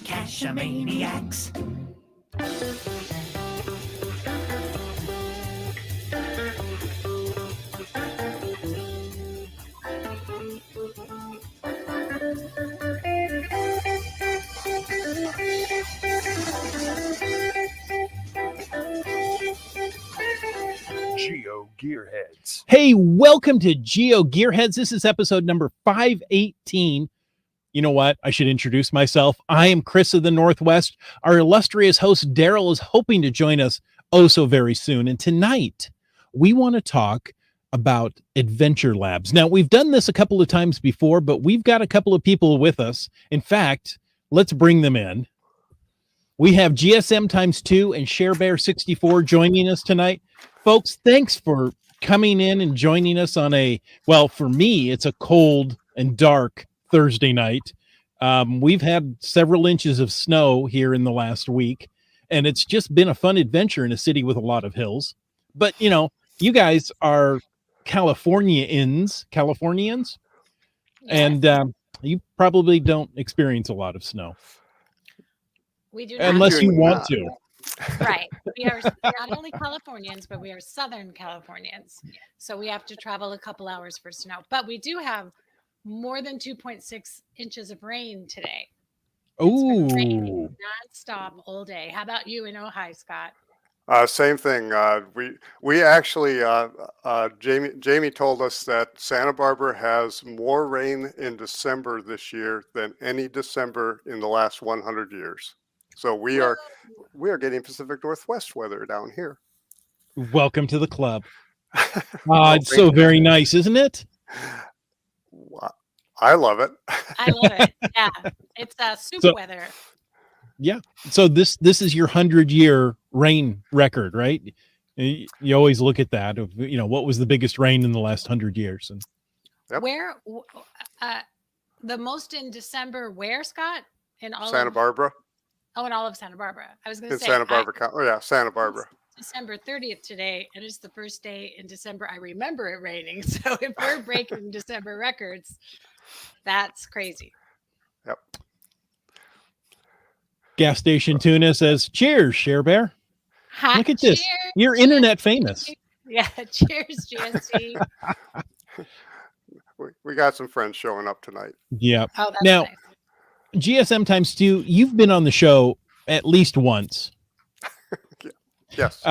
Geocachamaniacs. Geo Gearheads. Hey, welcome to Geo Gearheads. This is episode number 518. You know what? I should introduce myself. I am Chris of the Northwest. Our illustrious host, Daryl, is hoping to join us oh so very soon. And tonight, we want to talk about adventure labs. Now, we've done this a couple of times before, but we've got a couple of people with us. In fact, let's bring them in. We have GSM times 2 and ShareBear64 joining us tonight. Folks, thanks for coming in and joining us on for me, it's a cold and dark Thursday night. We've had several inches of snow here in the last week, and it's just been a fun adventure in a city with a lot of hills. But, you know, you guys are Californians, Yes. and you probably don't experience a lot of snow. We do unless you want not. to. Right. We are not only Californians, but we are Southern Californians. So we have to travel a couple hours for snow. But we do have more than 2.6 inches of rain today. It's been raining nonstop all day. How about you in Ojai, Scott? Same thing. We actually Jamie told us that Santa Barbara has more rain in December this year than any December in the last 100 years. So we are getting Pacific Northwest weather down here. Welcome to the club. It's so very nice, isn't it? I love it. I love it. Yeah, it's super weather. Yeah. So this is your 100-year rain record, right? You always look at that of, you know, what was the biggest rain in the last 100 years? And Yep. Where the most in December? Where, Scott? In all Santa Barbara. Oh, in all of Santa Barbara. I was going to In say Santa Barbara County. Oh yeah, Santa Barbara. It's December 30th today, and it's the first day in December I remember it raining. So if we're breaking December records, that's crazy. Yep. Gas Station Tuna says, "Cheers, ShareBear." Hi, Look at this. cheers, You're internet famous. Yeah, cheers, GST. We got some friends showing up tonight. Yeah. Oh, that's Now, nice. GSM times 2, you've been on the show at least once. Yes.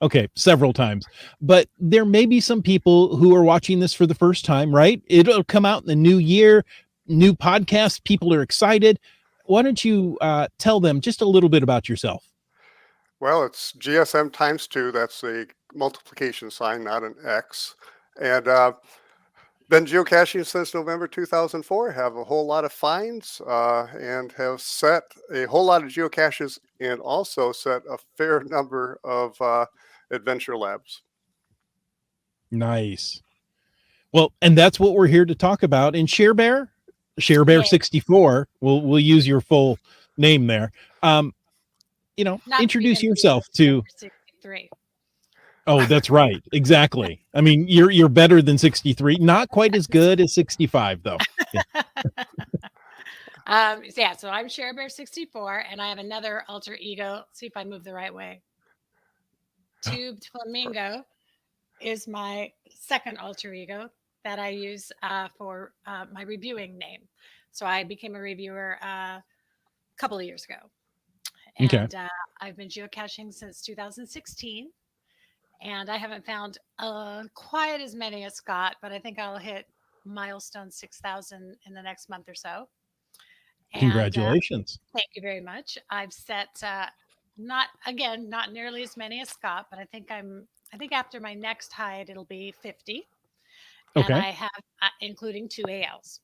Okay, several times. But there may be some people who are watching this for the first time, right? It'll come out in the new year, new podcast. People are excited. Why don't you tell them just a little bit about yourself? Well, it's GSM times 2. That's the multiplication sign, not an X. And been geocaching since November 2004. Have a whole lot of finds and have set a whole lot of geocaches and also set a fair number of adventure labs. Nice. Well, and that's what we're here to talk about. And ShareBear64, we'll use your full name there. You know, Not introduce even yourself to. 63. Oh, that's right. Exactly. I mean, you're better than 63. Not quite as good as 65, though. Yeah. So I'm ShareBear64, and I have another alter ego. See if I move the right way. Tubed Flamingo is my second alter ego that I use for my reviewing name. So I became a reviewer a couple of years ago. And I've been geocaching since 2016. And I haven't found quite as many as Scott, but I think I'll hit milestone 6,000 in the next month or so. And, congratulations. Thank you very much. I've set not nearly as many as Scott, but I think after my next hide it'll be 50. And Okay. I have including 2 ALs.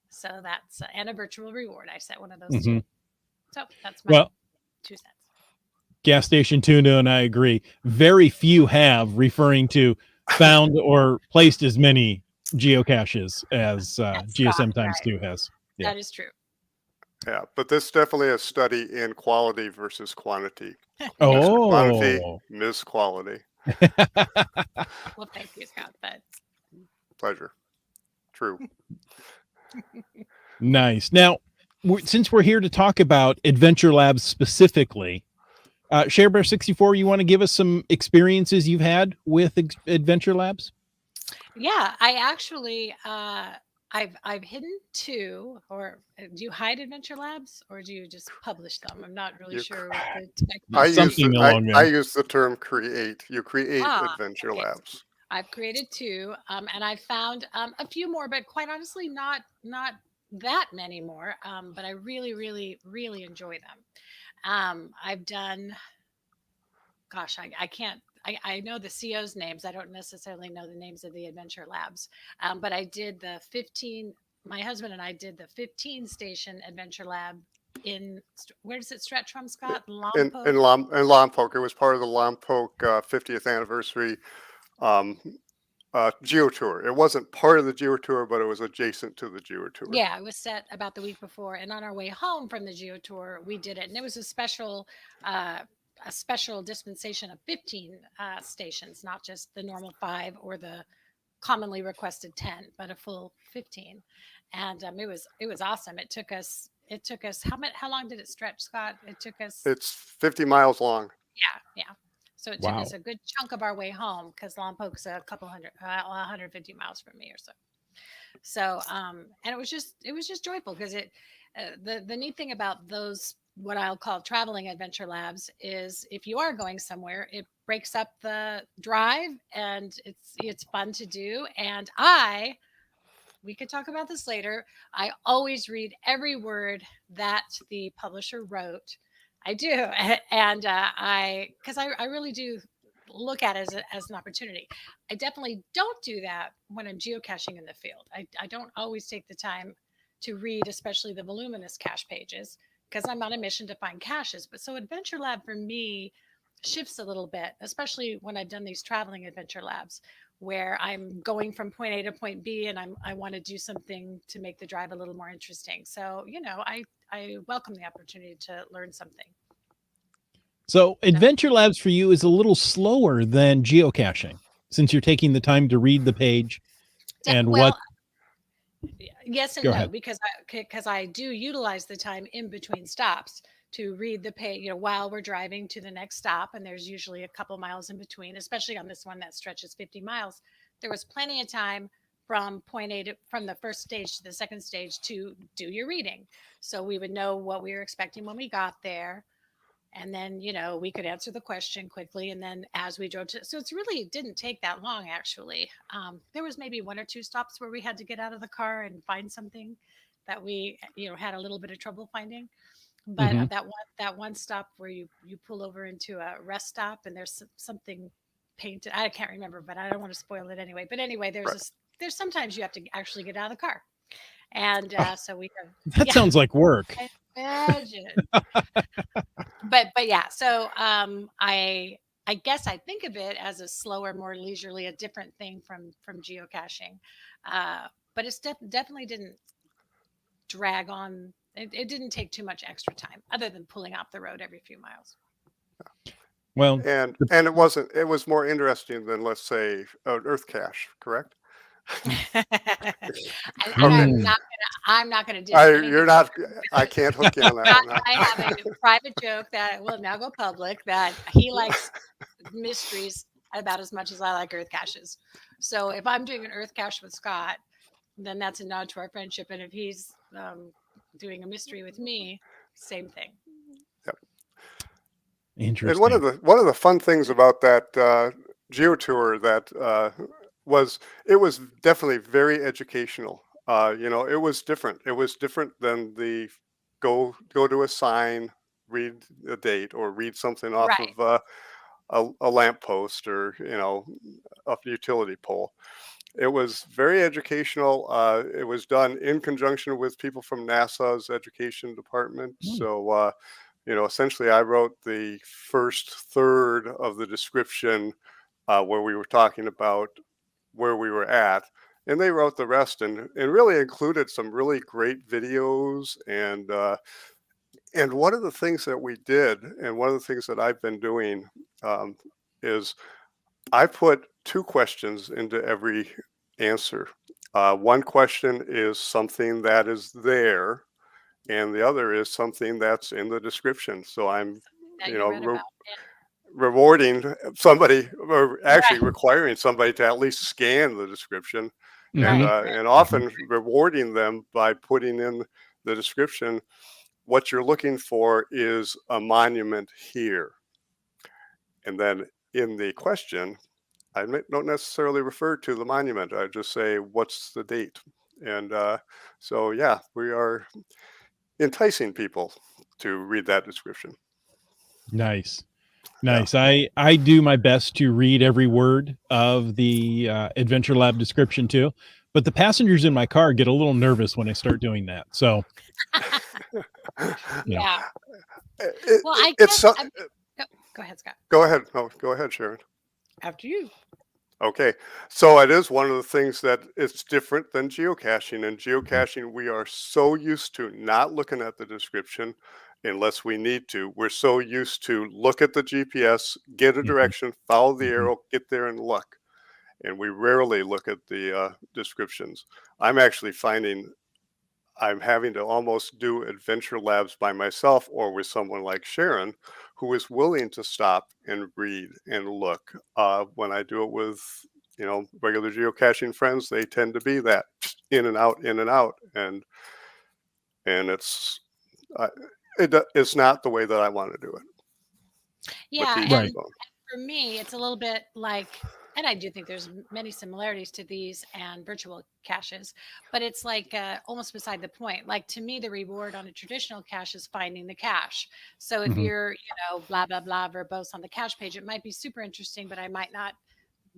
So that's and a virtual reward. I set one of those too. So that's my 2 cents. Gas Station Tuna and I agree. Very few have, referring to found or placed as many geocaches as GSM times 2 has. Yeah. That is true. Yeah, but this definitely a study in quality versus quantity. Oh, Quantity, miss quality. Well, thank you, Scott. But Pleasure. True. nice. Now, since we're here to talk about Adventure Labs specifically, ShareBear64, you want to give us some experiences you've had with Adventure Labs? Yeah, I actually I've hidden two. Or do you hide Adventure Labs or do you just publish them? I'm not really You sure cr- what the I technique. use Something along I there. use the term create. You create Ah, Adventure okay. Labs. I've created two, and I found a few more, but quite honestly, not that many more. But I really, really, really enjoy them. I've done, gosh, I can't. I know the CO's names. I don't necessarily know the names of the Adventure Labs, but I did the 15. My husband and I did the 15 station Adventure Lab in, where does it stretch from, Scott? Lompoc. In Lompoc, it was part of the Lompoc 50th anniversary um, Geo Tour. It wasn't part of the Geo Tour, but it was adjacent to the Geo Tour. Yeah, it was set about the week before, and on our way home from the Geo Tour, we did it, and it was uh, a special dispensation of 15 stations, not just the normal 5 or the commonly requested 10, but a full 15. And it was awesome. It took us how long did it stretch, Scott? It took us, It's 50 miles long. yeah. So it took Wow. us a good chunk of our way home because Lompoc's a couple hundred, 150 miles from me or so. So, and it was just joyful because the neat thing about those, what I'll call traveling Adventure Labs, is if you are going somewhere, it breaks up the drive and it's fun to do. And we could talk about this later. I always read every word that the publisher wrote. I do, and because I really do look at it as an opportunity. I definitely don't do that when I'm geocaching in the field. I don't always take the time to read, especially the voluminous cache pages, because I'm on a mission to find caches. But so Adventure Lab for me shifts a little bit, especially when I've done these traveling Adventure Labs where I'm going from point A to point B and I want to do something to make the drive a little more interesting. So, I welcome the opportunity to learn something. So Adventure Labs for you is a little slower than geocaching since you're taking the time to read the page and what. Well, yes and Go no, ahead. because I do utilize the time in between stops to read the page, while we're driving to the next stop, and there's usually a couple miles in between, especially on this one that stretches 50 miles. There was plenty of time from point A to, from the first stage to the second stage, to do your reading. So we would know what we were expecting when we got there. And then, we could answer the question quickly. And then as we drove to, so it's really, it didn't take that long, actually. There was maybe one or two stops where we had to get out of the car and find something that we, had a little bit of trouble finding. But Mhm. that one stop where you pull over into a rest stop and there's something painted. I can't remember, but I don't want to spoil it anyway. But anyway, Right. there's sometimes you have to actually get out of the car. And Oh, so we have, that yeah, sounds like work. imagine. But yeah, so I guess I think of it as a slower, more leisurely, a different thing from geocaching. But it's definitely didn't drag on. It didn't take too much extra time, other than pulling off the road every few miles. Well, And it was more interesting than, let's say, an Earth cache, correct? And Okay. I'm not gonna dish anything. You're not. I can't hook you on that Scott one. Huh? and I have a private joke that will now go public, that he likes mysteries about as much as I like earth caches. So if I'm doing an earth cache with Scott, then that's a nod to our friendship. And if he's doing a mystery with me, same thing. Yep. And interesting. one of the fun things about that Geo Tour that was, it was definitely very educational. It was different. It was different than the go to a sign, read a date, or read something off Right. of a lamppost, or off a utility pole. It was very educational. It was done in conjunction with people from NASA's education department. Hmm. So essentially, I wrote the first third of the description, where we were talking about where we were at, and they wrote the rest, and really included some really great videos. And one of the things that we did, and one of the things that I've been doing, is I put two questions into every answer. One question is something that is there, and the other is something that's in the description. So I'm, that you you know, read about. rewarding somebody, or actually Right. requiring somebody to at least scan the description, Hmm. Right. and often rewarding them by putting in the description, what you're looking for is a monument here. And then in the question, don't necessarily refer to the monument. I just say, what's the date? And so, yeah, we are enticing people to read that description. Nice. Yeah. Nice. I do my best to read every word of the Adventure Lab description too, but the passengers in my car get a little nervous when I start doing that. So, you know. Yeah. Well, I It's guess so, go ahead, Scott. go ahead. No, go ahead, Sharon. After you. Okay, so it is one of the things that it's different than geocaching. In Mhm. geocaching, we are so used to not looking at the description unless we need to. We're so used to look at the GPS, get a Mhm. direction, follow the Mhm. arrow, get there and look. And we rarely look at the descriptions. I'm actually finding I'm having to almost do adventure labs by myself or with someone like Sharon, who is willing to stop and read and look. When I do it with, regular geocaching friends, they tend to be that in and out, in and out, and uh, it's not the way that I want to do it with Yeah, these and Right. people. for me, it's a little bit like, and I do think there's many similarities to these and virtual caches, but it's like almost beside the point. Like to me, the reward on a traditional cache is finding the cache. So if Mhm. you're, blah blah blah verbose on the cache page, it might be super interesting, but I might not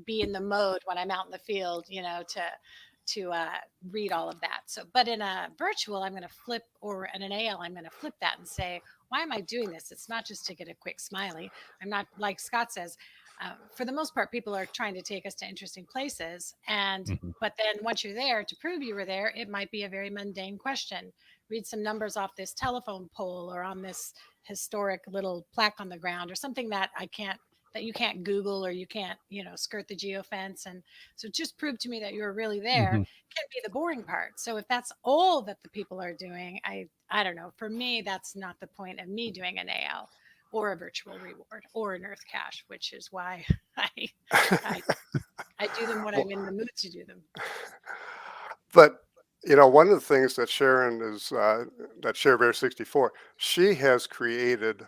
be in the mode when I'm out in the field, to read all of that. So, but in a virtual, I'm going to flip, or in an AL, I'm going to flip that and say, why am I doing this? It's not just to get a quick smiley. I'm not, like Scott says, for the most part, people are trying to take us to interesting places. And, Mhm. but then once you're there, to prove you were there, it might be a very mundane question. Read some numbers off this telephone pole or on this historic little plaque on the ground or something that you can't Google, or you can't, skirt the geofence. And so just prove to me that you're really there Mhm. can be the boring part. So if that's all that the people are doing, I don't know. For me, that's not the point of me doing an AL or a virtual reward or an Earth cache, which is why I I, I do them when Well, I'm in the mood to do them. but one of the things that Sharon is that Share Bear 64, she has created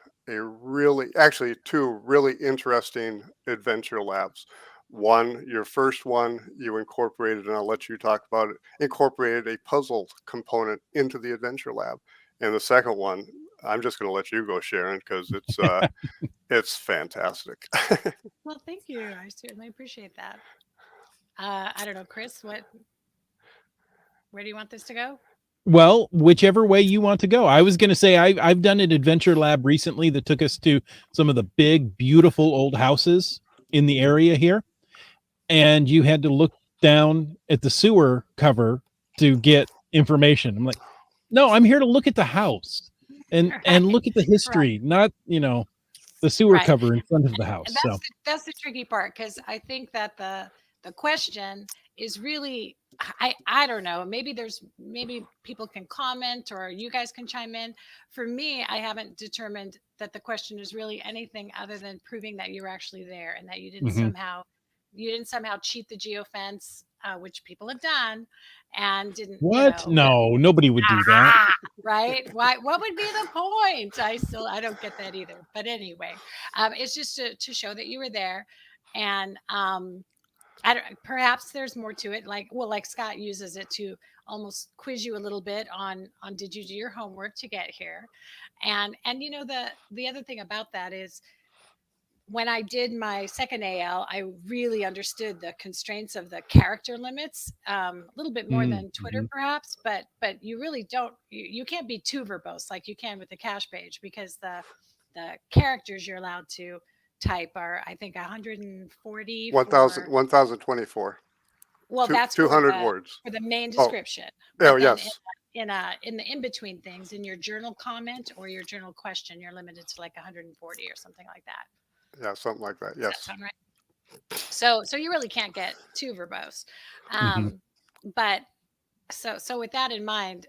actually two really interesting adventure labs. One, your first one, you incorporated, and I'll let you talk about it, incorporated a puzzle component into the adventure lab. And the second one, I'm just going to let you go, Sharon, because it's fantastic. Well, thank you. I certainly appreciate that. I don't know, Chris, where do you want this to go? Well, whichever way you want to go. I was going to say I've done an adventure lab recently that took us to some of the big, beautiful old houses in the area here, and you had to look down at the sewer cover to get information. I'm like, no, I'm here to look at the house and Right, look at the right, history, not the sewer right. cover in front of the house. And So, that's the tricky part, because I think that the question is really, I don't know, maybe people can comment or you guys can chime in. For me, I haven't determined that the question is really anything other than proving that you're actually there and that mhm. you didn't somehow cheat the geofence, which people have done, and didn't, What? No, nobody would do that. right? Why? What would be the point? I don't get that either. But anyway, it's just to show that you were there, and I don't. Perhaps there's more to it. Like Scott uses it to almost quiz you a little bit on did you do your homework to get here, and the other thing about that is when I did my second AL, I really understood the constraints of the character limits, a little bit more Mm, than Twitter, mhm. perhaps. But you really don't. You can't be too verbose like you can with the cache page, because the characters you're allowed to type are, I think, 140 1,000, for, 1,024, well, that's 200 words. for the main Oh, description. oh But then yes. in the in between things, in your journal comment or your journal question, you're limited to like 140 or something like that. Yeah, something like that. Does that Yes. sound right? So you really can't get too verbose. Mhm. Um, but so with that in mind,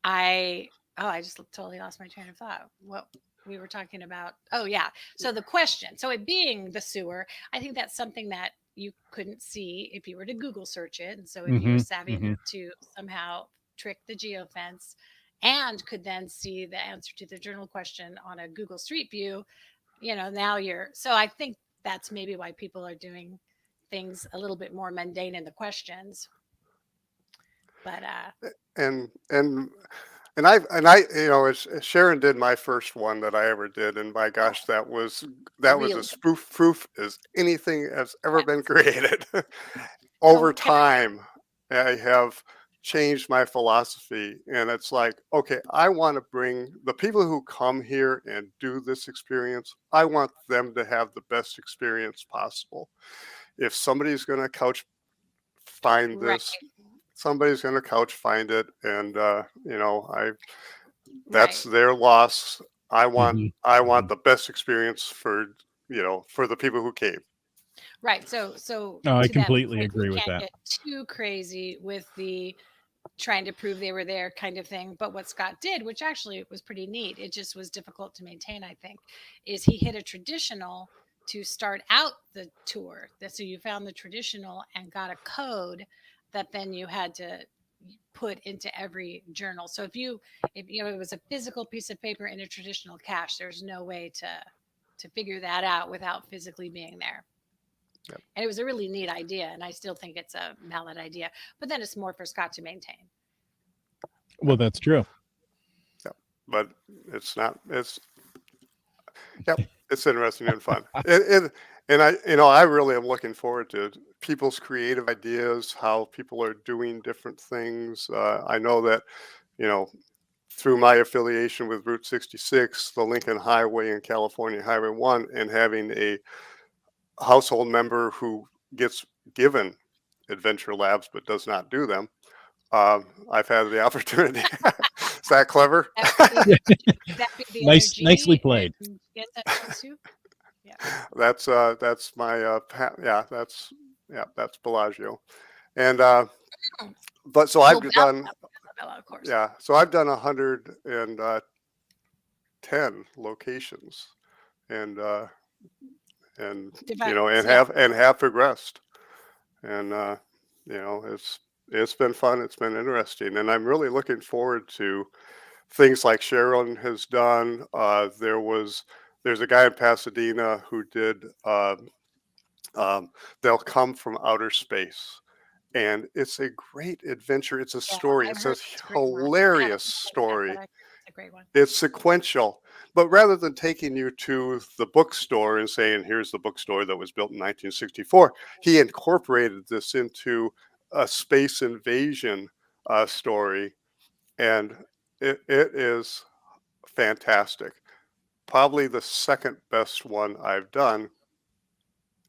I Oh, I just totally lost my train of thought. What we were talking about. Oh, yeah. So the question. So it being the sewer, I think that's something that you couldn't see if you were to Google search it. And so if you were Hmm. savvy enough Hmm. to somehow trick the geofence and could then see the answer to the journal question on a Google Street View, now you're. So I think that's maybe why people are doing things a little bit more mundane in the questions. But and and and I as Sharon did my first one that I ever did, and my oh, gosh, that was really as spoof proof as anything has ever been yes. created. So Over can I? time, I have changed my philosophy, and it's like, okay, I want to bring the people who come here and do this experience, I want them to have the best experience possible. If somebody's going to couch find Right, this, somebody's going to couch find it, and I that's right. their loss. I want Hmm. I Hmm. want the best experience for the people who came. Right. So Oh, I to that completely point, you agree with can't that. get too crazy with the trying to prove they were there kind of thing. But what Scott did, which actually was pretty neat, it just was difficult to maintain, I think, is he hit a traditional to start out the tour. So you found the traditional and got a code that then you had to put into every journal. So if it was a physical piece of paper in a traditional cache, there's no way to figure that out without physically being there. Yep, And it was a really neat idea, and I still think it's a valid idea. But then it's more for Scott to maintain. Well, that's true. yep. But it's not. Yep, it's interesting and fun. And I really am looking forward to people's creative ideas, how people are doing different things. I know that you know through my affiliation with Route 66, the Lincoln Highway and California Highway 1, and having a household member who gets given adventure labs but does not do them. I've had the opportunity. Is that clever? That would be that be the Nicely energy played. and get that too. Yeah. That's my yeah, that's Bellagio. And but so Well, I've done Bella, of course. yeah, so I've done 110 locations, and and Yeah. have progressed, and it's been fun, it's been interesting, and I'm really looking forward to things like Sharon has done. There's a guy in Pasadena who did um, they'll come from outer space, and it's a great adventure. It's a Yeah. story. I've It's heard a it's a great one. I haven't hilarious done it yet, but story. it's a great one. It's sequential, but rather than taking you to the bookstore and saying, here's the bookstore that was built in 1964, he incorporated this into a space invasion story, and it is fantastic. Probably the second best one I've done,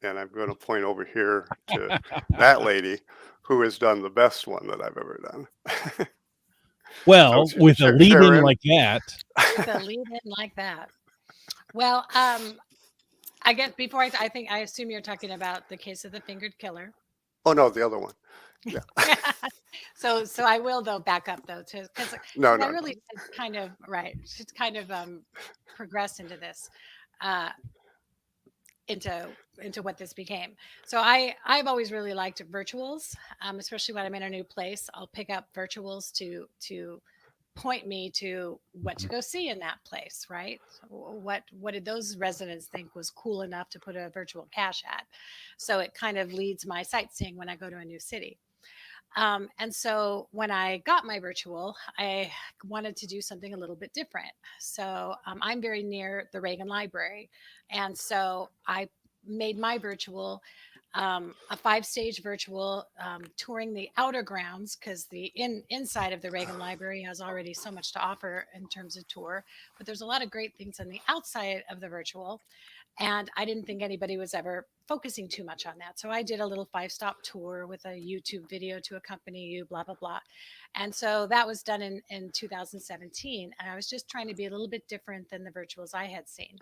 and I'm going to point over here to that lady who has done the best one that I've ever done. So Well, with a lead in Sharon, like that, With a lead in like that. Well, I guess before I think I assume you're talking about the case of the fingered killer. oh no, the other one. Yeah, So I will though back up though to no, because I no, really no. should kind of right should kind of progress into this. Uh, into what this became. So I've always really liked virtuals, especially when I'm in a new place. I'll pick up virtuals to point me to what to go see in that place, right? What did those residents think was cool enough to put a virtual cache at? So it kind of leads my sightseeing when I go to a new city. And so when I got my virtual, I wanted to do something a little bit different. So I'm very near the Reagan Library. And so I made my virtual a 5-stage virtual touring the outer grounds because the inside of the Reagan Library has already so much to offer in terms of tour, but there's a lot of great things on the outside of the virtual, and I didn't think anybody was ever focusing too much on that. So I did a little 5-stop tour with a YouTube video to accompany you, blah, blah, blah. And so that was done in 2017. And I was just trying to be a little bit different than the virtuals I had seen.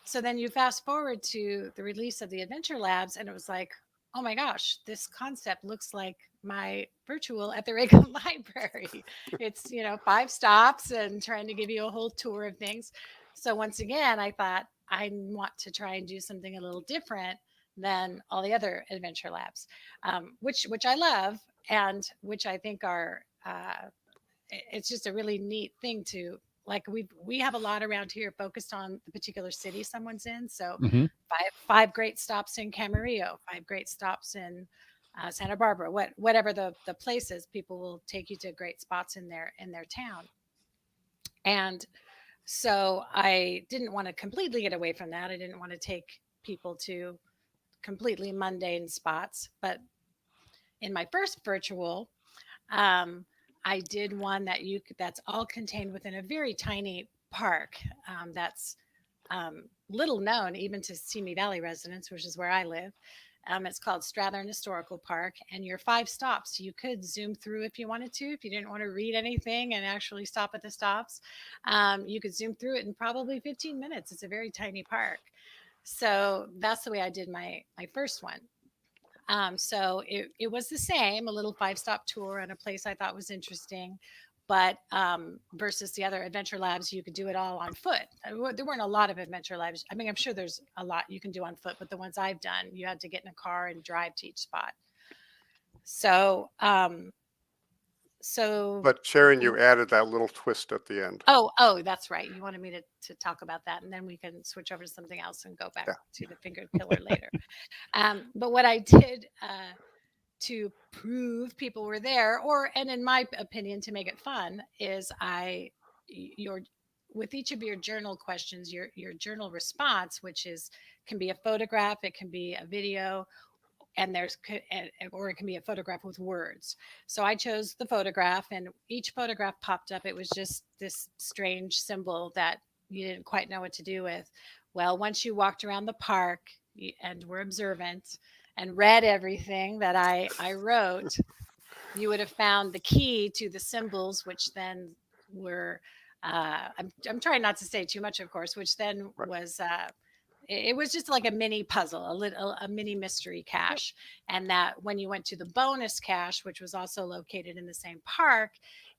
So then you fast forward to the release of the Adventure Labs, and it was like, oh my gosh, this concept looks like my virtual at the Reagan Library. It's, 5 stops and trying to give you a whole tour of things. So once again, I thought I want to try and do something a little different than all the other adventure labs, which I love and which I think are it's just a really neat thing to like we have a lot around here focused on the particular city someone's in. So Hmm. five great stops in Camarillo, 5 great stops in Santa Barbara, whatever the places, people will take you to great spots in their town. And so I didn't want to completely get away from that. I didn't want to take people to completely mundane spots. But in my first virtual, um, I did one that's all contained within a very tiny park. That's little known even to Simi Valley residents, which is where I live. It's called Strathern Historical Park, and your 5 stops you could zoom through if you wanted to. If you didn't want to read anything and actually stop at the stops, you could zoom through it in probably 15 minutes. It's a very tiny park, so that's the way I did my first one. So it was the same, a little 5 stop tour on a place I thought was interesting. But versus the other adventure labs, you could do it all on foot. There weren't a lot of adventure labs. I mean, I'm sure there's a lot you can do on foot, but the ones I've done, you had to get in a car and drive to each spot. So, so But Sharon, you added that little twist at the end. oh, that's right. You wanted me to talk about that, and then we can switch over to something else and go back Yeah. to the fingered killer later. But what I did to prove people were there, and in my opinion, to make it fun, is your with each of your journal questions, your journal response, which is can be a photograph, it can be a video, and or it can be a photograph with words. So I chose the photograph, and each photograph popped up. It was just this strange symbol that you didn't quite know what to do with. Well, once you walked around the park and were observant and read everything that I wrote, you would have found the key to the symbols, which then were I'm trying not to say too much, of course, which then Right. was it was just like a mini puzzle, a mini mystery cache. And that when you went to the bonus cache, which was also located in the same park,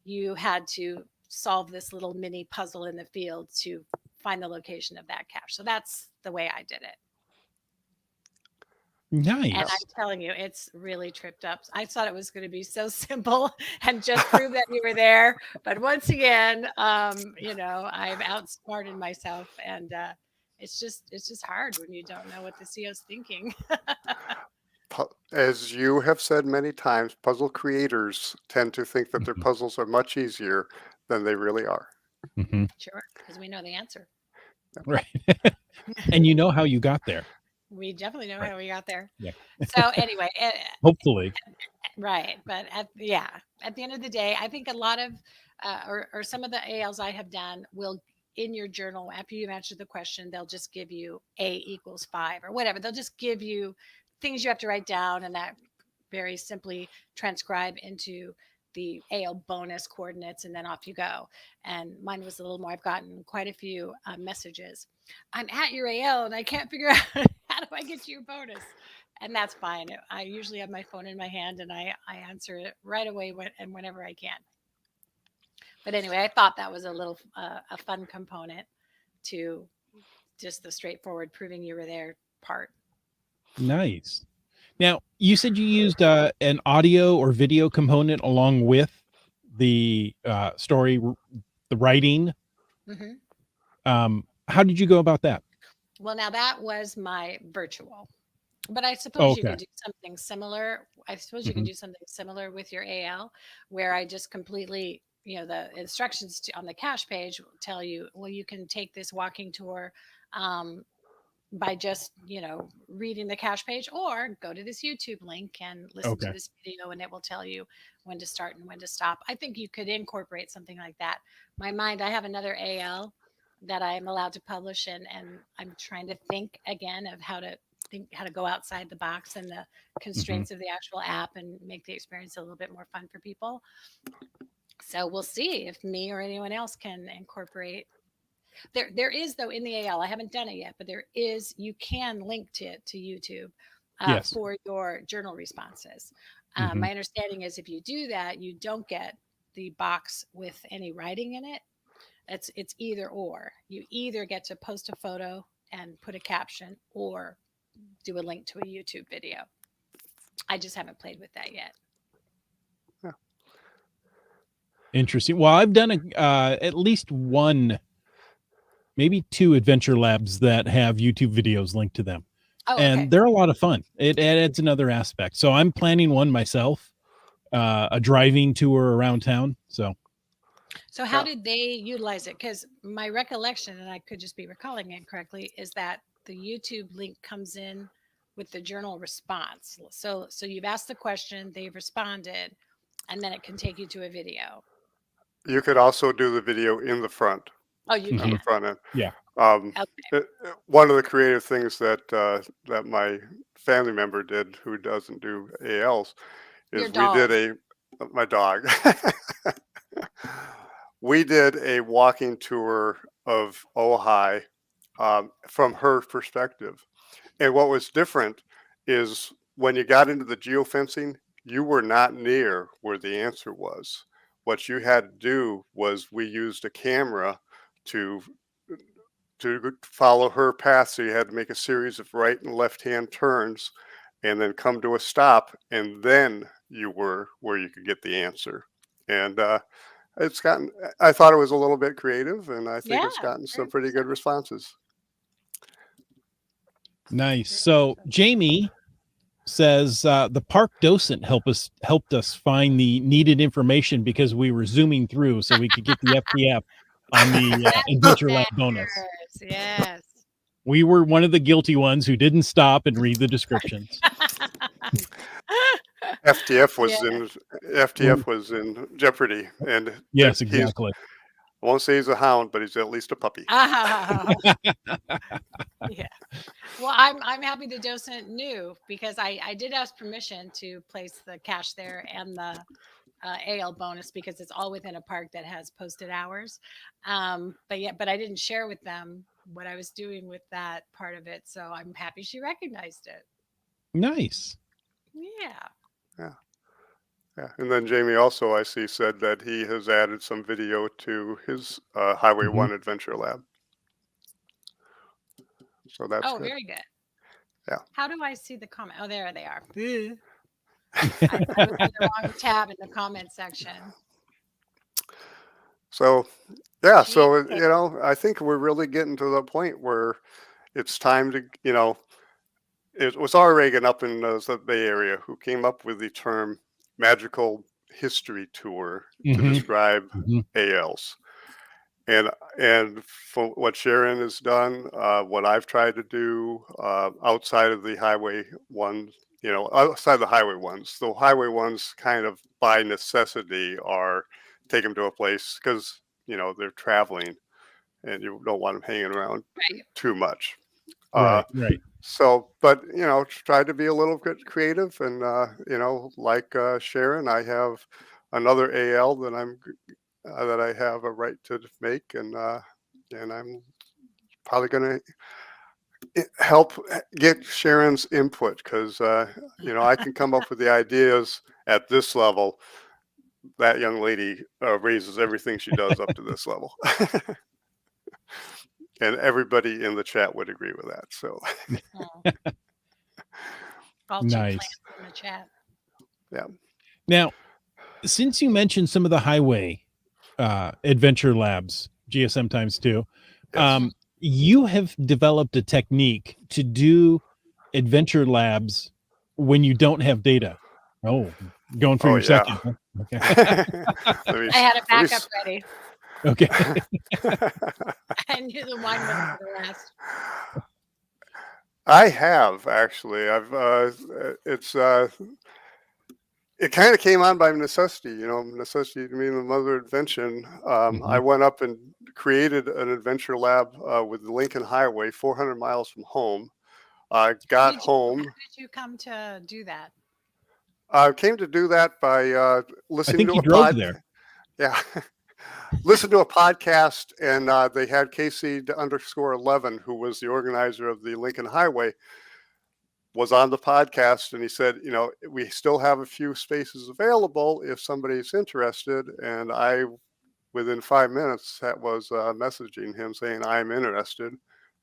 you had to solve this little mini puzzle in the field to find the location of that cache. So that's the way I did it. And I'm Nice. telling you, it's really tripped up. I thought it was going to be so simple and just prove that you were there. But once again, I've outsmarted myself, and it's just hard when you don't know what the CEO's thinking. As you have said many times, puzzle creators tend to think that their Mhm. puzzles are much easier than they really are. Mhm. Sure, because we know the answer. Right. And you know how you got there. We definitely know Right. how we got there. Yeah. So anyway, Hopefully. right, but at the end of the day, I think a lot of or some of the ALs I have done will in your journal after you've answered the question, they'll just give you A equals 5 or whatever. They'll just give you things you have to write down, and that very simply transcribe into the AL bonus coordinates, and then off you go. And mine was a little more. I've gotten quite a few messages. I'm at your AL and I can't figure out how do I get to your bonus, and that's fine. I usually have my phone in my hand, and I answer it right away and whenever I can. But anyway, I thought that was a fun component to just the straightforward proving you were there part. Nice. Now, you said you used an audio or video component along with the story, the writing. Hmm. How did you go about that? Well, now that was my virtual, but I Oh, suppose you okay. could do something similar. I suppose you could Hmm. do something similar with your AL, where I just completely, the instructions on the cache page will tell you, well, you can take this walking tour um, by just reading the cache page, or go to this YouTube link and listen to Okay. this video, and it will tell you when to start and when to stop. I think you could incorporate something like that. I have another AL that I am allowed to publish, and I'm trying to think again of how to go outside the box and the Hmm. constraints of the actual app and make the experience a little bit more fun for people. So we'll see if me or anyone else can incorporate. There is, though, in the AL. I haven't done it yet, but there is. You can link to it to YouTube Yes. for your journal responses. Mhm. My understanding is if you do that, you don't get the box with any writing in it. It's either or. You either get to post a photo and put a caption or do a link to a YouTube video. I just haven't played with that yet. Interesting. Well, I've done at least one, maybe two adventure labs that have YouTube videos linked to them. Oh, And okay. they're a lot of fun. It adds another aspect. So I'm planning one myself, a driving tour around town. So So how Yeah. did they utilize it? Because my recollection, and I could just be recalling it correctly, is that the YouTube link comes in with the journal response. So you've asked the question, they've responded, and then it can take you to a video. You could also do the video in the front, Oh, you on the can. front end. yeah. Okay. One of the creative things that that my family member did, who doesn't do ALs, Your is we did dog. my dog. We did a walking tour of Ojai from her perspective. And what was different is when you got into the geofencing, you were not near where the answer was. What you had to do was we used a camera to follow her path. So you had to make a series of right and left hand turns and then come to a stop. And then you were where you could get the answer. And I thought it was a little bit creative, and I think Yeah, it's gotten some very pretty much good so. responses. Nice. Very So much so. Jamie says the park docent helped us find the needed information because we were zooming through so we could get the FTF on the That's what Adventure Lab bonus. matters. Yes. We were one of the guilty ones who didn't stop and read the descriptions. FTF Yeah. was in FTF was in jeopardy, and Yes, he's exactly. I won't say he's a hound, but he's at least a puppy. Oh, yeah. Well, I'm happy the docent knew because I did ask permission to place the cash there and the AL bonus because it's all within a park that has posted hours. But I didn't share with them what I was doing with that part of it. So I'm happy she recognized it. Nice. Yeah. Yeah, yeah. And then Jamie also, I see, said that he has added some video to his Highway Mhm. 1 Adventure Lab. So that's Oh, good. very good. Yeah. How do I see the comment? Oh, there they are. I was in the wrong tab in the comment section. So, yeah, so, GK. I think we're really getting to the point where it's time to, it was R. Reagan up in the Bay Area who came up with the term magical history tour to Mhm. describe Mhm. ALs. And for what Sharon has done, what I've tried to do outside of the highway ones, outside the highway ones, the highway ones kind of by necessity are take them to a place because they're traveling and you don't want them hanging around Right. too much. Uh, Right. so, but try to be a little bit creative, and like Sharon, I have another AL that I have a right to make, and I'm probably going to help get Sharon's input because I can come up with the ideas at this level. That young lady raises everything she does up to this level. And everybody in the chat would agree with that. So, All two Nice. plants in the chat. yeah. Now, since you mentioned some of the highway adventure labs, GSM times two, Yes. you have developed a technique to do adventure labs when you don't have data. Oh, going for Oh, your yeah. second. Huh? Okay. I had a let me backup ready. Okay. I knew the wine wasn't for the last. I have actually. It's it kind of came on by necessity. Necessity to me the mother of invention. I Mhm. went up and created an adventure lab with the Lincoln Highway, 400 miles from home. I got How home. did you come to do that? I came to do that by I listening think to you a drove there. yeah, listen to a podcast, and they had Casey _11, who was the organizer of the Lincoln Highway, was on the podcast, and he said, we still have a few spaces available if somebody's interested. And I, within 5 minutes, was messaging him saying I'm interested,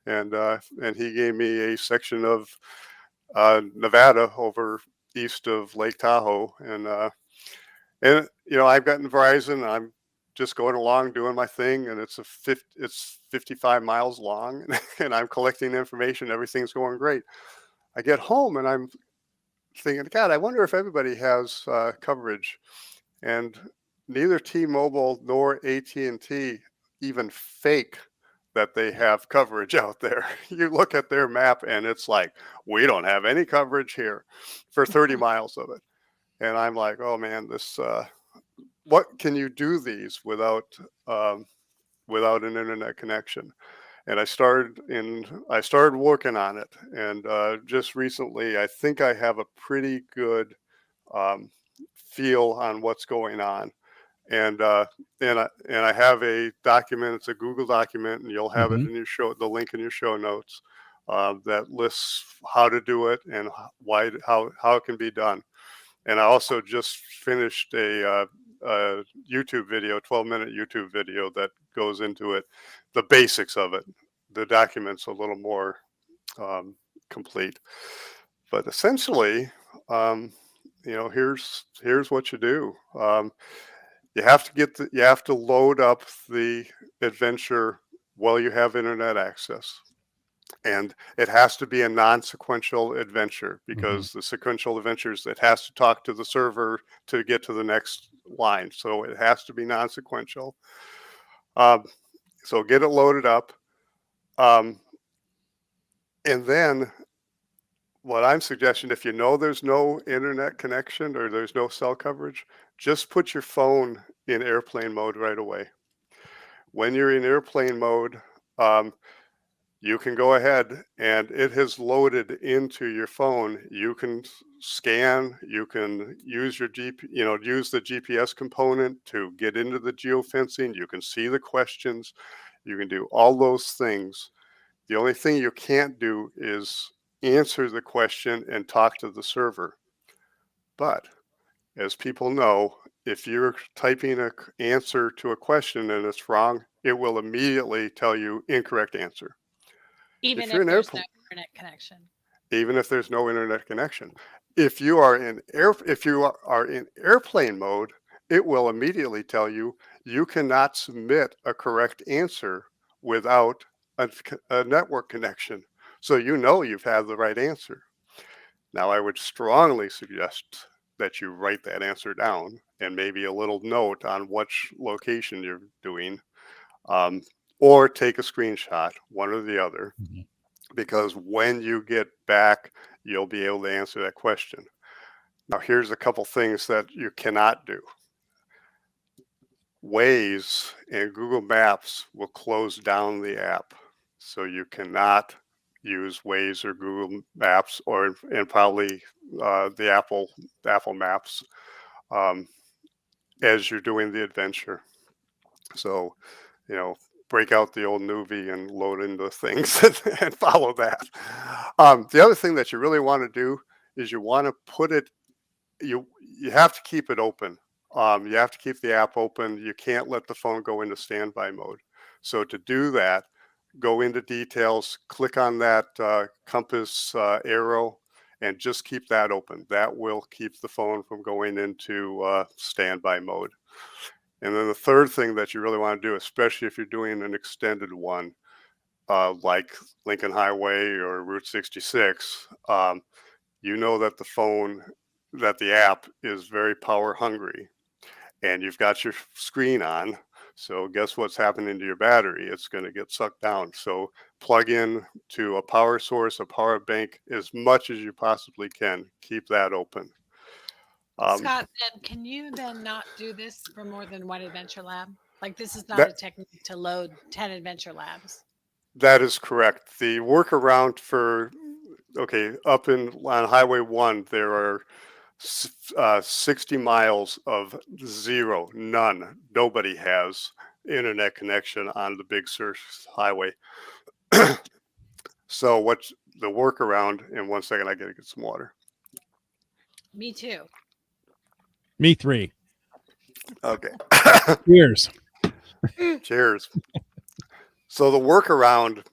and he gave me a section of Nevada over east of Lake Tahoe, and I've gotten Verizon. I'm just going along doing my thing, and it's 55 miles long, and I'm collecting information. Everything's going great. I get home and I'm thinking, God, I wonder if everybody has coverage. And neither T-Mobile nor AT&T even fake that they have coverage out there. You look at their map and it's like, we don't have any coverage here for 30 miles of it. And I'm like, oh man, this what can you do these without an internet connection? And I started working on it, and just recently, I think I have a pretty good um, feel on what's going on. And I have a document. It's a Google document, and you'll have it in your the link in your show notes that lists how to do it and how it can be done. And I also just finished a YouTube video, 12-minute YouTube video that goes into it, the basics of it. The document's a little more complete, but essentially, here's what you do. You have to load up the adventure while you have internet access. And it has to be a non-sequential adventure, because the sequential adventures, it has to talk to the server to get to the next line. So it has to be non-sequential. So get it loaded up. And then what I'm suggesting, if you know there's no internet connection or there's no cell coverage, just put your phone in airplane mode right away. When you're in airplane mode, you can go ahead, and it has loaded into your phone. You can scan, you can use use the GPS component to get into the geofencing. You can see the questions. You can do all those things. The only thing you can't do is answer the question and talk to the server. But as people know, if you're typing an answer to a question and it's wrong, it will immediately tell you incorrect answer. Even if there's no internet connection. Even if there's no internet connection. If you are in airplane mode, it will immediately tell you you cannot submit a correct answer without a network connection. So you've had the right answer. Now, I would strongly suggest that you write that answer down and maybe a little note on which location you're doing, or take a screenshot, one or the other, because when you get back, you'll be able to answer that question. Now, here's a couple things that you cannot do. Waze and Google Maps will close down the app, so you cannot use Waze or Google Maps, and probably the Apple Maps as you're doing the adventure. So, break out the old Nuvi and load into things and follow that. The other thing that you really want to do is you want to put it. You have to keep it open. You have to keep the app open. You can't let the phone go into standby mode. So to do that, go into details, click on that compass arrow, and just keep that open. That will keep the phone from going into standby mode. And then the third thing that you really want to do, especially if you're doing an extended one, like Lincoln Highway or Route 66, that the app is very power hungry, and you've got your screen on. So guess what's happening to your battery? It's going to get sucked down. So plug in to a power source, a power bank, as much as you possibly can. Keep that open. Scott, then can you then not do this for more than one adventure lab? Like, this is not a technique to load 10 adventure labs. That is correct. The workaround up on Highway 1, there are 60 miles of none. Nobody has internet connection on the Big Sur highway. So what workaround. In 1 second, I got to get some water. Me too. Me 3. Okay. Cheers. Cheers. So the workaround,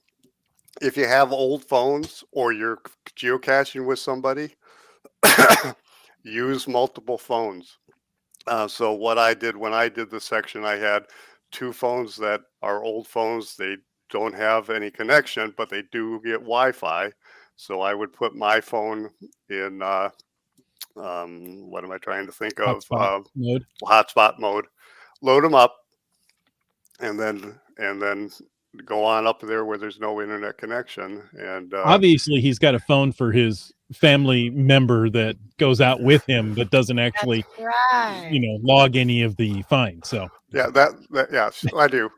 if you have old phones or you're geocaching with somebody, use multiple phones. So what I did when I did the section, I had 2 phones that are old phones. They don't have any connection, but they do get Wi-Fi. So I would put my phone in what am I trying to think of? Hotspot mode. Hotspot mode. Load them up, and then go on up there where there's no internet connection. And Obviously, he's got a phone for his family member that goes out with him that doesn't actually, That's right. log any of the finds. So yeah, yes, I do.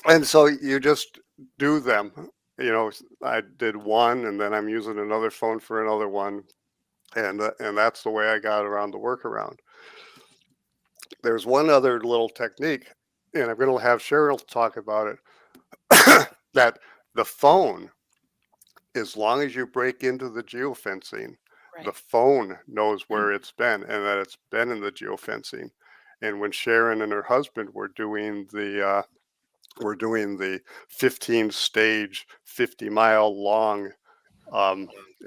And so you just do them. I did one, and then I'm using another phone for another one, and that's the way I got around the workaround. There's one other little technique, and I'm going to have Cheryl talk about it. That the phone, as long as you break into the geofencing, the Right. phone knows where it's been and that it's been in the geofencing. And when Sharon and her husband were doing the 15 stage, 50-mile long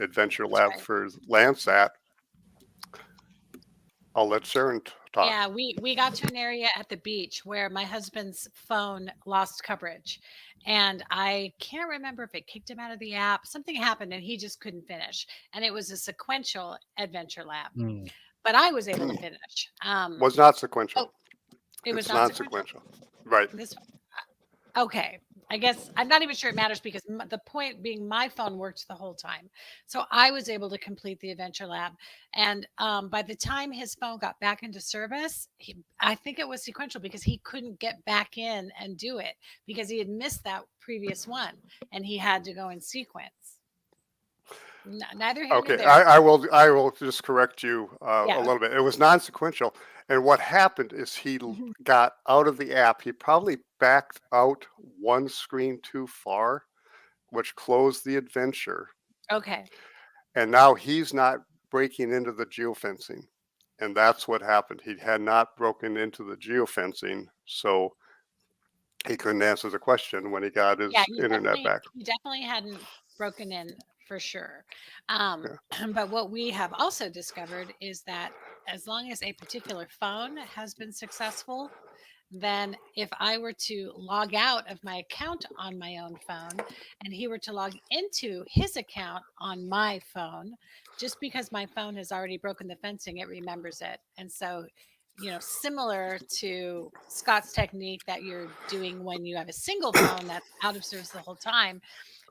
adventure That's lab right. for Landsat, I'll let Sharon talk. Yeah, we got to an area at the beach where my husband's phone lost coverage, and I can't remember if it kicked him out of the app. Something happened, and he just couldn't finish. And it was a sequential adventure lab, but I was able to finish. Was not sequential. Oh, it was It's not sequential. non-sequential. Right. This Okay. I guess I'm not even sure it matters because the point being my phone worked the whole time. So I was able to complete the adventure lab. And by the time his phone got back into service, I think it was sequential because he couldn't get back in and do it because he had missed that previous one and he had to go in sequence. Neither here nor Okay, there. I will just correct you a Yeah. little bit. It was non-sequential, and what happened is he got out of the app. He probably backed out one screen too far, which closed the adventure, Okay. and now he's not breaking into the geofencing, and that's what happened. He had not broken into the geofencing, so he couldn't answer the question when he got his Yeah, internet back. he definitely hadn't broken in for sure. Yeah. But what we have also discovered is that as long as a particular phone has been successful, then if I were to log out of my account on my own phone and he were to log into his account on my phone, just because my phone has already broken the fencing, it remembers it. And so, similar to Scott's technique that you're doing when you have a single phone that's out of service the whole time,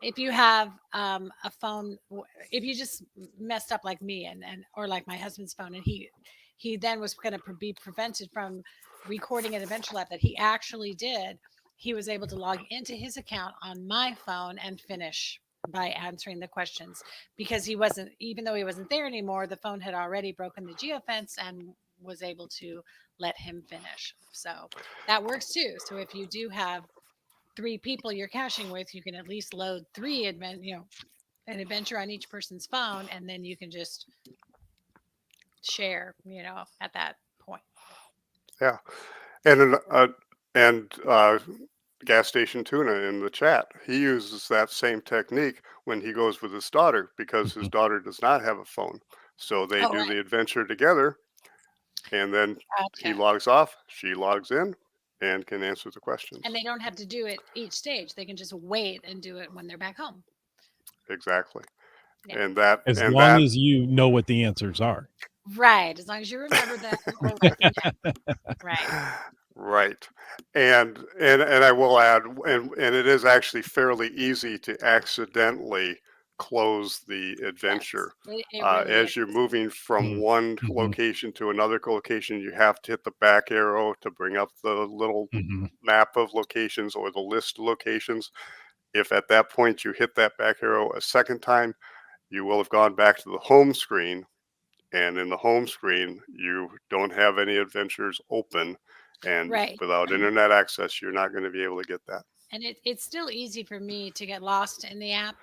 if you have a phone, if you just messed up like me and or like my husband's phone, and he then was going to be prevented from recording an adventure lab that he actually did, he was able to log into his account on my phone and finish by answering the questions because he wasn't, even though he wasn't there anymore, the phone had already broken the geofence and was able to let him finish. So that works too. So if you do have 3 people you're caching with, you can at least load 3 an adventure on each person's phone, and then you can just share, at that point. Yeah, and gas station tuna in the chat. He uses that same technique when he goes with his daughter because his daughter does not have a phone. So they Oh, do right. the adventure together, and then he Gotcha. logs off, she logs in, and can answer the questions. And they don't have to do it each stage. They can just wait and do it when they're back home. Exactly. Yeah. And that as and long that as you know what the answers are. Right. As long as you remember them or write them down. Right. right. And I will add, and it is actually fairly easy to accidentally close the Yes. adventure. It really As is. you're moving from one Mhm. location to another location, you have to hit the back arrow to bring up the little Mhm. map of locations or the list of locations. If at that point you hit that back arrow a second time, you will have gone back to the home screen. And in the home screen, you don't have any adventures open. And Right. without internet access, you're not going to be able to get that. And it's still easy for me to get lost in the app.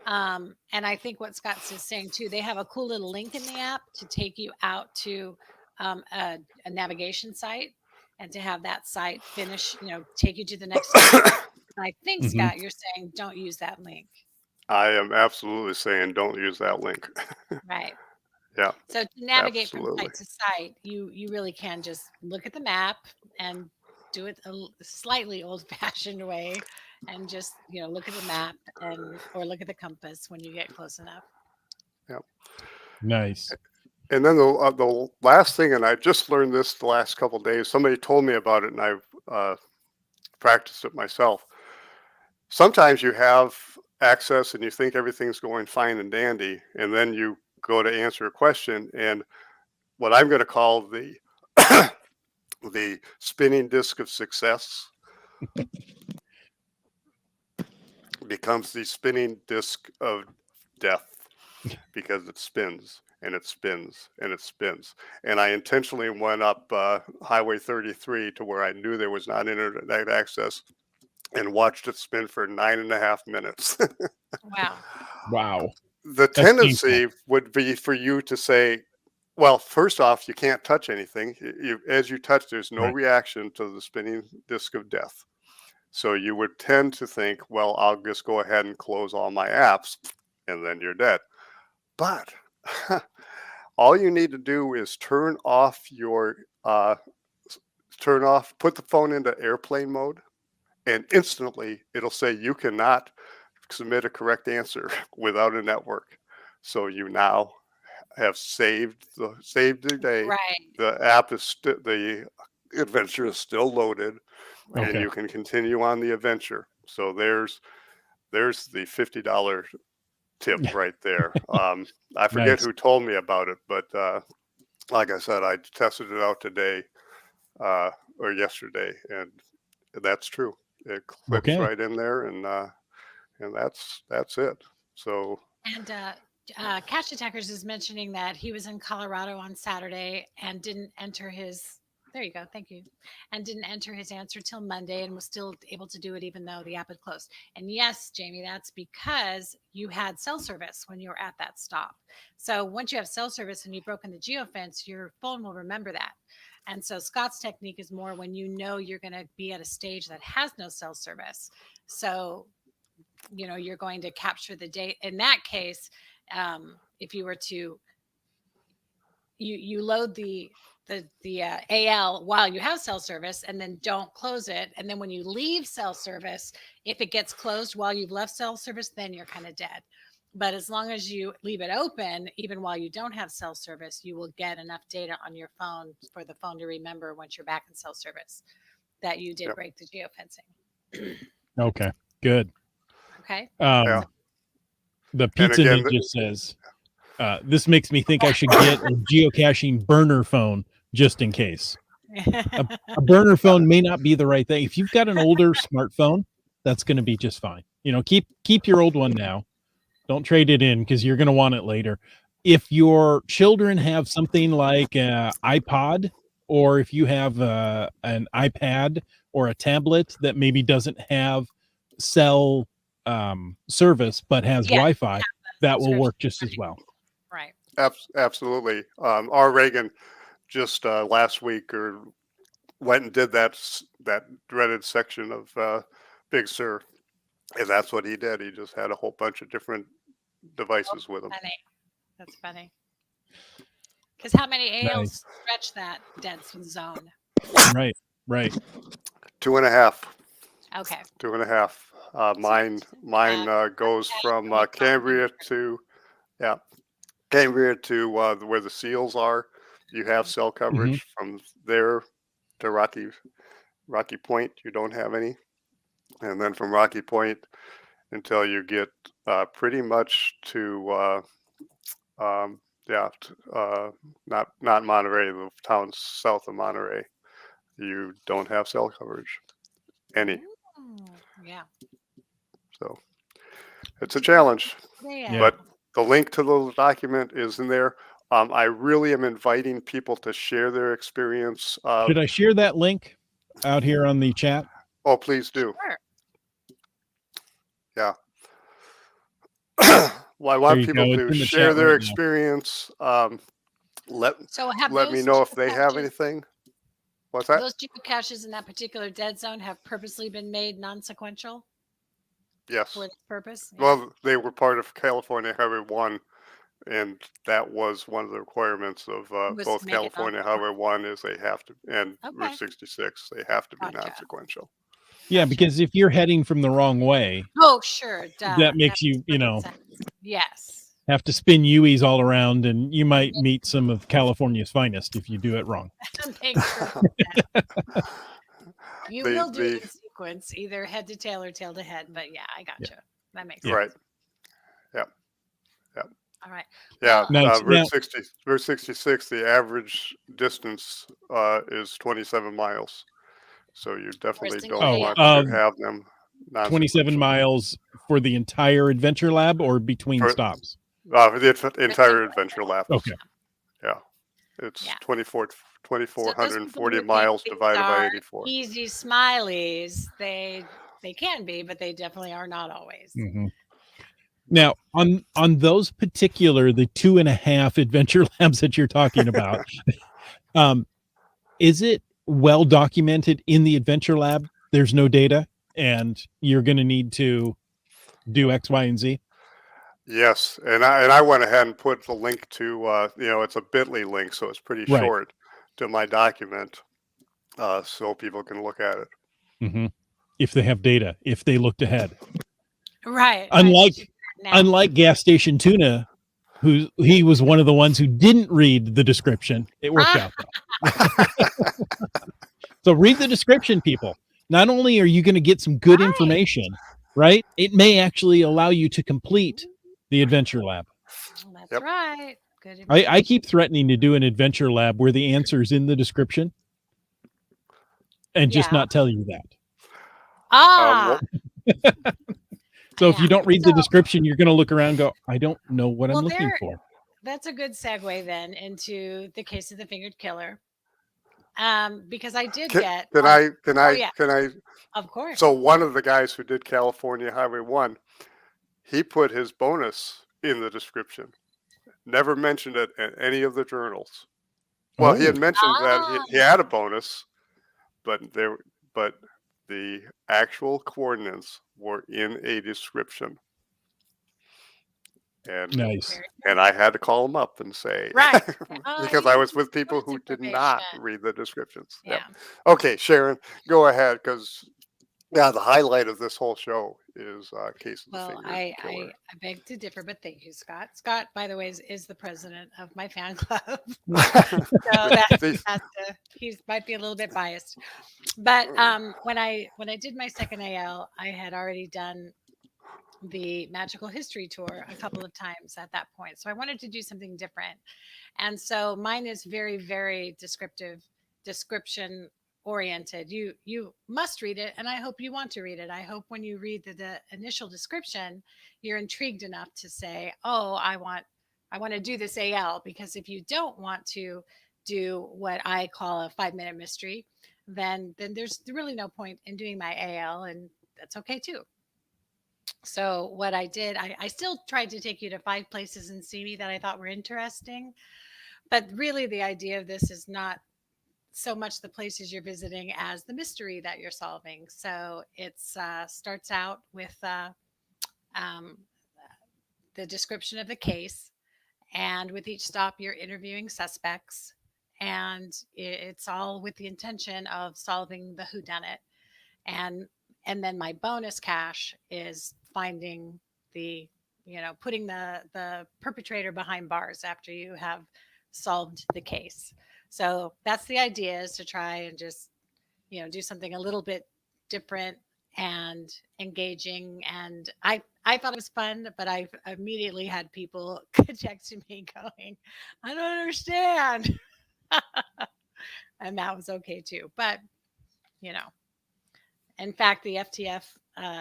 And I think what Scott's is saying too, they have a cool little link in the app to take you out to a navigation site, and to have that site finish, take you to the next step. I think, Mhm. Scott, you're saying don't use that link. I am absolutely saying don't use that link. Right. Yeah, So to navigate from absolutely. site to site, you really can just look at the map and do it slightly old-fashioned way, and just look at the map or look at the compass when you get close enough. Yeah. Nice. And then the last thing, and I just learned this the last couple of days. Somebody told me about it, and I've practiced it myself. Sometimes you have access and you think everything's going fine and dandy, and then you go to answer a question, and what I'm going to call the the spinning disc of success becomes the spinning disc of death, because it spins and it spins and it spins. And I intentionally went up Highway 33 to where I knew there was not internet access, and watched it spin for 9.5 minutes. Wow. Wow. The That's tendency would be for you to say, well, first off, you can't touch anything. As you touch, there's no Right. reaction to the spinning disc of death. So you would tend to think, well, I'll just go ahead and close all my apps, and then you're dead. But all you need to do is turn off, put the phone into airplane mode, and instantly it'll say you cannot submit a correct answer without a network. So you now have saved the day. Right. The app is the adventure is still loaded, Right. and you can continue on the adventure. So there's the $50 tip right there. I forget Nice. who told me about it, but like I said, I tested it out today or yesterday, and that's true. It clicks Okay. right in there, and that's it. So And Cash Attackers is mentioning that he was in Colorado on Saturday and didn't enter his. There you go. Thank you. And didn't enter his answer till Monday, and was still able to do it even though the app had closed. And yes, Jamie, that's because you had cell service when you were at that stop. So once you have cell service and you've broken the geofence, your phone will remember that. And so Scott's technique is more when you know you're going to be at a stage that has no cell service. So you're going to capture the date. In that case, if you were to you load the AL while you have cell service, and then don't close it, and then when you leave cell service, if it gets closed while you've left cell service, then you're kind of dead. But as long as you leave it open, even while you don't have cell service, you will get enough data on your phone for the phone to remember once you're back in cell service that you did break the geofencing. Okay. Good. Okay. yeah. The pizza again, ninja says, this makes me think I should get a geocaching burner phone just in case. A burner phone may not be the right thing. If you've got an older smartphone, that's going to be just fine. Keep your old one now. Don't trade it in, because you're going to want it later. If your children have something like an iPod, or if you have an iPad or a tablet that maybe doesn't have cell service but has Wi-Fi, that will work just as well. Right. Absolutely. R. Reagan just last week or went and did that dreaded section of Big Sur, and that's what he did. He just had a whole bunch of different devices with him. Funny. That's funny. Because how many ALs stretch that dead zone? Right. 2.5. Okay. 2.5. Mine goes from Cambria to where the seals are. You have cell coverage. From there to Rocky Point, you don't have any, and then from Rocky Point until you get pretty much to not Monterey, the town south of Monterey, you don't have cell coverage any. Yeah. So it's a challenge. Yeah. But the link to the document is in there. I really am inviting people to share their experience. Should I share that link? out here on the chat? Oh, please do. Sure. Yeah. Well, I There want you people go. It's to in the share chat their right now. experience. Let So have let me those know if they have geocaches, anything. What's that? those geocaches in that particular dead zone have purposely been made non-sequential Yes. for this purpose? Yeah. Well, they were part of California Highway 1, and that was one of the requirements of Was both to make it California Highway non-sequential. 1 is they have to, and Route Okay. 66, they have to be Gotcha. non-sequential. Yeah, Gotcha. because if you're heading from the wrong way, Oh, sure. Duh. that makes That you, makes perfect sense. Yes. have to spin U's all around, and you might meet some of California's finest if you do it wrong. Makes perfect sense. You The will do it the in sequence, either head to tail or tail to head. But yeah, I gotcha. That makes Yeah. right. sense. Yep. Yep. All right. Yeah. Well, Nice. Now, Route 66, the average distance is 27 miles. So you for a definitely single don't oh, want AL. to have them 27 non-sequential miles for the entire adventure lab or between for, stops? for the For a entire single adventure AL. lab. Okay. Yeah. It's Yeah. 24, So those people 2,440 who think miles these divided by are 84. easy smileys, they can be, but they definitely are not always. Mhm. Now, on those particular, the 2.5 adventure labs that you're talking about, is it well documented in the adventure lab? There's no data, and you're going to need to do X, Y, and Z. Yes, and I went ahead and put the link to it's a Bitly link, so it's pretty Right. short, to my document, so people can look at it. Mm-hmm. If they have data, if they looked ahead, Right. unlike gas station tuna, he was one of the ones who didn't read the description. It worked out though. So read the description, people. Not only are you going to get some good information, right? It may actually allow you to complete the adventure lab. That's Yep. right. Good I keep threatening to do an adventure lab where the answer is in the description and just Yeah. not tell you that. Ah. So if you Yeah. don't read the description, you're going to look around and go, I don't know what I'm Well, looking for. that's a good segue then into the case of the fingered killer. Because I did Can, get can I can I yeah, can I? of course. So one of the guys who did California Highway 1, he put his bonus in the description. Never mentioned it in any of the journals. Well, he had mentioned that he had a bonus, but the actual coordinates were in a description. And Nice. and I had to call him up and say, Right. because I was with people who did not read the descriptions. Yeah. Okay, Sharon, go ahead, because the highlight of this whole show is Case of the Well, Fingered Killer. I beg to differ, but thank you, Scott. Scott, by the way, is the president of my fan club. So he might be a little bit biased. But when I did my second AL, I had already done the magical history tour a couple of times at that point. So I wanted to do something different. And so mine is very, very description oriented. You must read it, and I hope you want to read it. I hope when you read the initial description, you're intrigued enough to say, "Oh, I want to do this AL." Because if you don't want to do what I call a 5-minute mystery, then there's really no point in doing my AL, and that's okay too. So what I did, I still tried to take you to 5 places and see me that I thought were interesting. But really, the idea of this is not so much the places you're visiting as the mystery that you're solving. So it starts out with um, the description of the case, and with each stop, you're interviewing suspects, and it's all with the intention of solving the whodunit. And then my bonus cash is finding the putting the perpetrator behind bars after you have solved the case. So that's the idea, is to try and just do something a little bit different and engaging. And I thought it was fun, but I immediately had people texting me going, I don't understand. And that was okay too. But you know in fact, the FTF,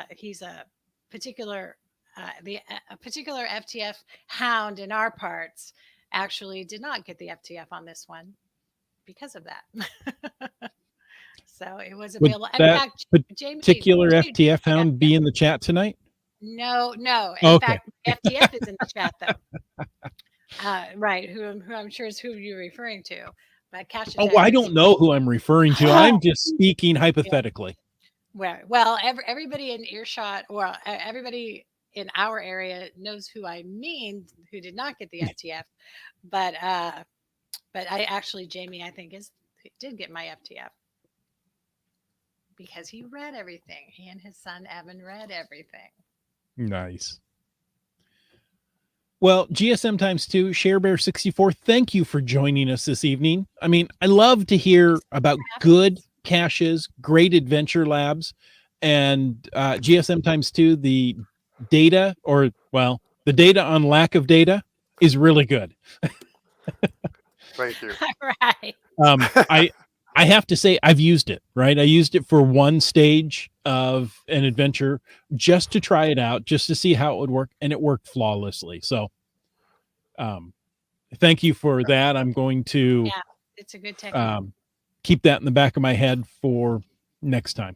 he's a particular a particular FTF hound in our parts actually did not get the FTF on this one because of that. So it was Would available. In that fact, Jamie, particular Jamie FTF got hound be in the chat tonight? no. In Okay. fact, FTF is in the chat though. Right, who I'm sure is who you're referring to. But Cash Oh, I don't know who I'm referring to. I'm just speaking hypothetically. Well, everybody in earshot, or everybody in our area knows who I mean, who did not get the FTF. But I actually, Jamie, I think did get my FTF because he read everything. He and his son Evan read everything. Nice. Well, GSM times 2, ShareBear64, thank you for joining us this evening. I mean, I love to hear about good caches, great adventure labs, and GSM times 2, the data, or, well, the data on lack of data is really good. Thank you. Right. I have to say I've used it, right? I used it for one stage of an adventure just to try it out, just to see how it would work, and it worked flawlessly. So thank you for that. I'm going to it's a good technique. Keep that in the back of my head for next time.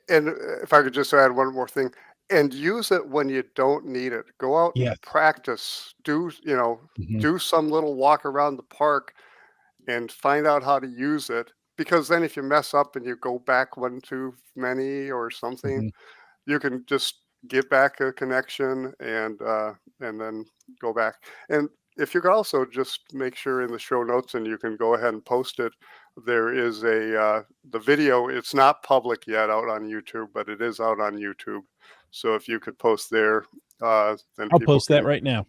And if I could just add one more thing, and use it when you don't need it. Go out and practice. Do some little walk around the park and find out how to use it, because then if you mess up and you go back one too many or something, you can just get back a connection and then go back. And if you could also just make sure in the show notes, and you can go ahead and post it, there is the video. It's not public yet out on YouTube, but it is out on YouTube. So if you could post there, then I'll post that right now.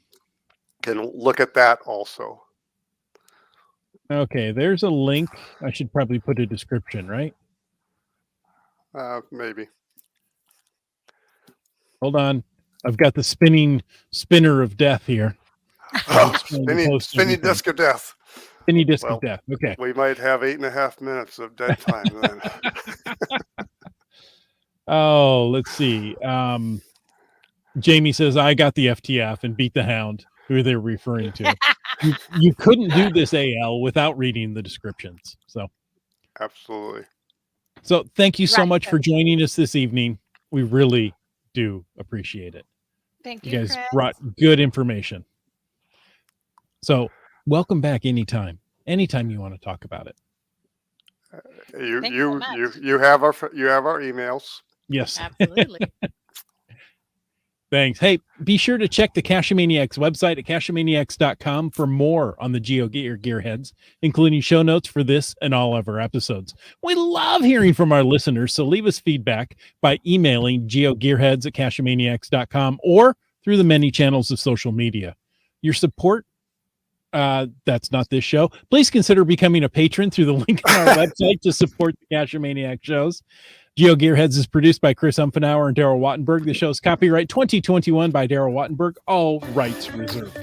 Can look at that also. Okay, there's a link. I should probably put a description, right? Maybe. Hold on. I've got the spinner of death here. Spinning disc of death. Spinny disc of death. Okay. We might have 8.5 minutes of dead time then. Oh, let's see. Jamie says, I got the FTF and beat the hound, who they're referring to. You couldn't do this, AL, without reading the descriptions. So absolutely. So thank you so much for joining us this evening. We really do appreciate it. Thank you. You guys Chris. brought good information. So welcome back anytime you want to talk about it. You have our emails. Yes. Absolutely. Thanks. Hey, be sure to check the Cachamaniacs website at cachamaniacs.com for more on the Gearheads, including show notes for this and all of our episodes. We love hearing from our listeners, so leave us feedback by emailing geogearheads@cachamaniacs.com or through the many channels of social media. Your support, that's not this show. Please consider becoming a patron through the link on our website to support the Cachamaniac shows. GeoGearheads is produced by Chris Umfenauer and Daryl Wattenberg. The show is copyright 2021 by Daryl Wattenberg. All rights reserved.